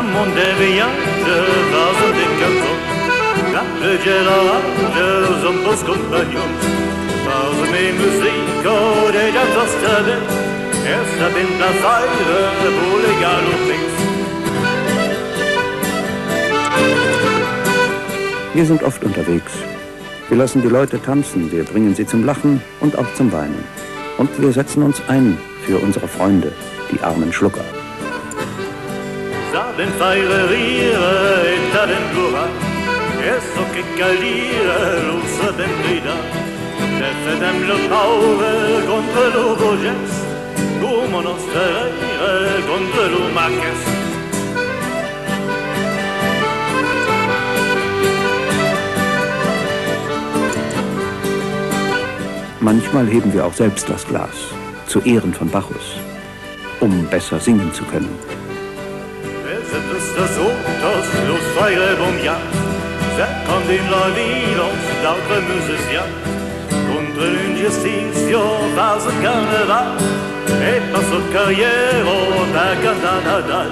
mon viatge vas un décapot, Rappegeravage un pos compagnons, vas me musico de la tostabe, esta bin la feire, wo legal und links. Wir sind oft unterwegs. Wir lassen die Leute tanzen, wir bringen sie zum Lachen und auch zum Weinen. Und wir setzen uns ein für unsere Freunde, die armen Schlucker. Saben feireriere et taden plura, eso che calire l'usa den grida, defendem le paure contre lo boges, come nostre reire contre lo marques. Manchmal heben wir auch selbst das Glas, zu Ehren von Bacchus, um besser singen zu können. Das autos, los feire bon bien, c'est quand in la violence d'autres musiciens, contre l'injustice, vas au carnaval, et passe au carrière, da Nadal.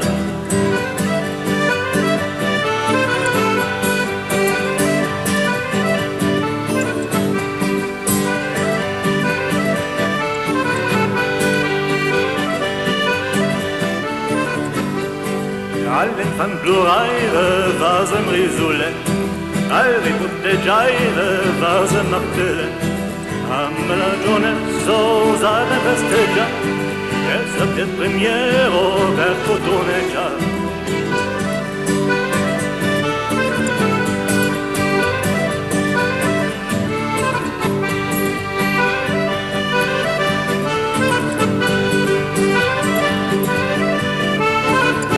Alvin fan pluraire, vas un risolet, Alvin tutte giaire, vas un martelet, Am la gionesso, zade festeggia, E sa piet premiero per cotoneggiare.